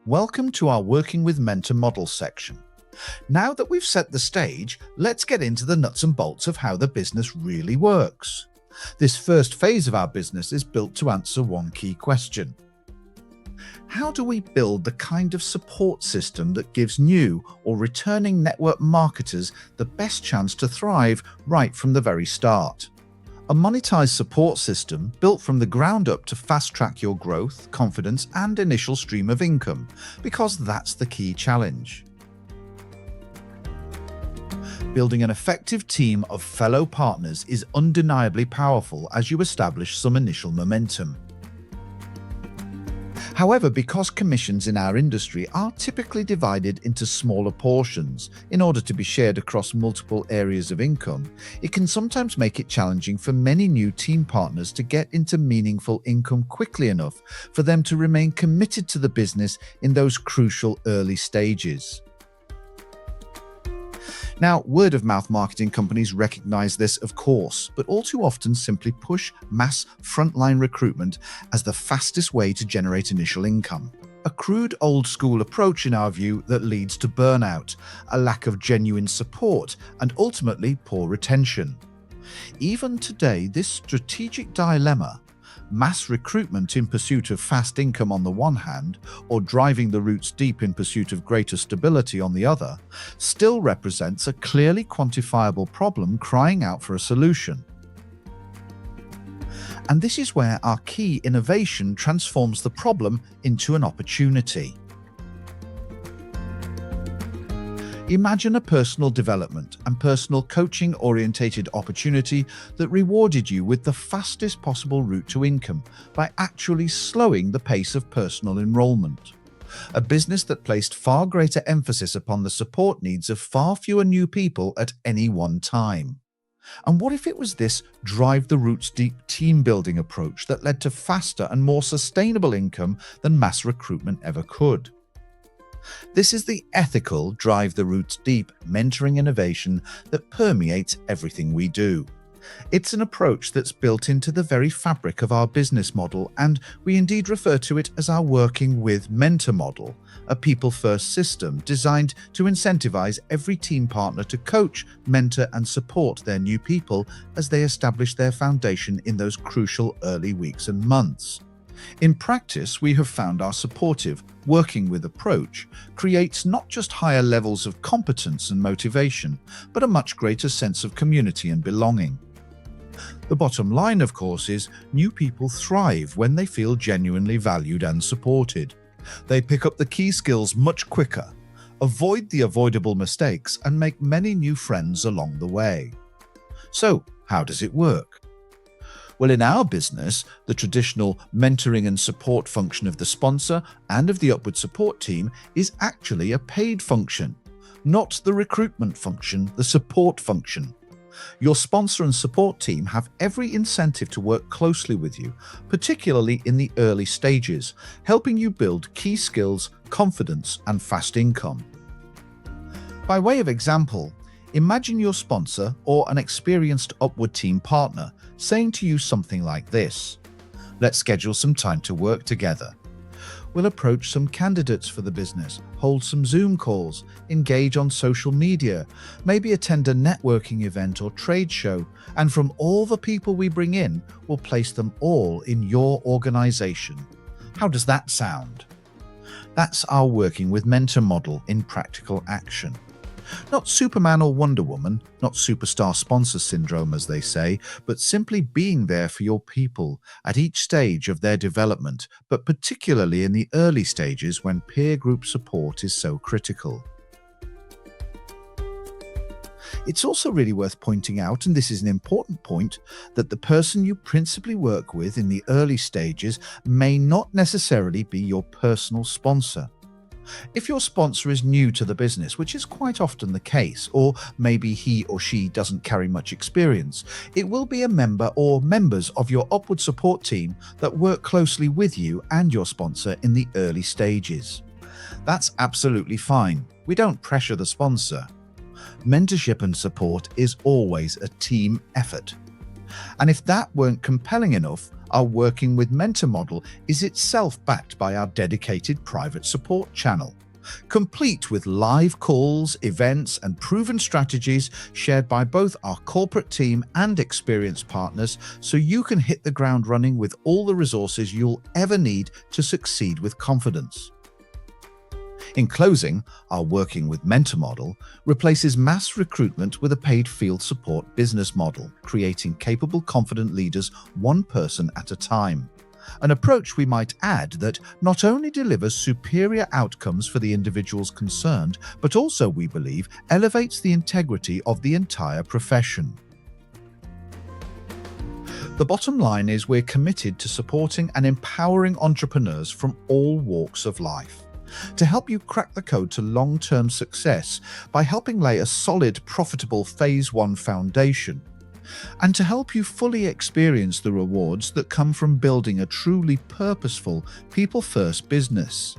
Welcome to our Working with Mentor model section. Now that we've set the stage, let's get into the nuts and bolts of how the business really works. This first phase of our business is built to answer one key question. How do we build the kind of support system that gives new or returning network marketers the best chance to thrive right from the very start? A monetized support system built from the ground up to fast-track your growth, confidence, and initial stream of income, because that's the key challenge. Building an effective team of fellow partners is undeniably powerful as you establish some initial momentum. However, because commissions in our industry are typically divided into smaller portions in order to be shared across multiple areas of income, it can sometimes make it challenging for many new team partners to get into meaningful income quickly enough for them to remain committed to the business in those crucial early stages. Now, word-of-mouth marketing companies recognize this, of course, but all too often simply push mass frontline recruitment as the fastest way to generate initial income. A crude old-school approach in our view that leads to burnout, a lack of genuine support, and ultimately poor retention. Even today, this strategic dilemma, mass recruitment in pursuit of fast income on the one hand, or driving the roots deep in pursuit of greater stability on the other, still represents a clearly quantifiable problem crying out for a solution. And this is where our key innovation transforms the problem into an opportunity. Imagine a personal development and personal coaching-orientated opportunity that rewarded you with the fastest possible route to income by actually slowing the pace of personal enrollment. A business that placed far greater emphasis upon the support needs of far fewer new people at any one time. And what if it was this drive the roots deep team-building approach that led to faster and more sustainable income than mass recruitment ever could? This is the ethical drive the roots deep mentoring innovation that permeates everything we do. It's an approach that's built into the very fabric of our business model, and we indeed refer to it as our working with mentor model, a people-first system designed to incentivize every team partner to coach, mentor, and support their new people as they establish their foundation in those crucial early weeks and months. In practice, we have found our supportive, working with approach creates not just higher levels of competence and motivation, but a much greater sense of community and belonging. The bottom line, of course, is new people thrive when they feel genuinely valued and supported. They pick up the key skills much quicker, avoid the avoidable mistakes, and make many new friends along the way. So, how does it work? Well, in our business, the traditional mentoring and support function of the sponsor and of the upward support team is actually a paid function, not the recruitment function, the support function. Your sponsor and support team have every incentive to work closely with you, particularly in the early stages, helping you build key skills, confidence, and fast income. By way of example, imagine your sponsor or an experienced upward team partner saying to you something like this: "Let's schedule some time to work together. We'll approach some candidates for the business, hold some Zoom calls, engage on social media, maybe attend a networking event or trade show, and from all the people we bring in, we'll place them all in your organization." How does that sound? That's our working with mentor model in practical action. Not Superman or Wonder Woman, not superstar sponsor syndrome as they say, but simply being there for your people at each stage of their development, but particularly in the early stages when peer group support is so critical. It's also really worth pointing out, and this is an important point, that the person you principally work with in the early stages may not necessarily be your personal sponsor. If your sponsor is new to the business, which is quite often the case, or maybe he or she doesn't carry much experience, it will be a member or members of your upward support team that work closely with you and your sponsor in the early stages. That's absolutely fine. We don't pressure the sponsor. Mentorship and support is always a team effort. And if that weren't compelling enough, Our Working with Mentor model is itself backed by our dedicated private support channel, complete with live calls, events, and proven strategies shared by both our corporate team and experienced partners, so you can hit the ground running with all the resources you'll ever need to succeed with confidence. In closing, our Working with Mentor model replaces mass recruitment with a paid field support business model, creating capable, confident leaders one person at a time. An approach, we might add, that not only delivers superior outcomes for the individuals concerned, but also, we believe, elevates the integrity of the entire profession. The bottom line is we're committed to supporting and empowering entrepreneurs from all walks of life to help you crack the code to long-term success by helping lay a solid, profitable Phase 1 foundation, and to help you fully experience the rewards that come from building a truly purposeful, people-first business.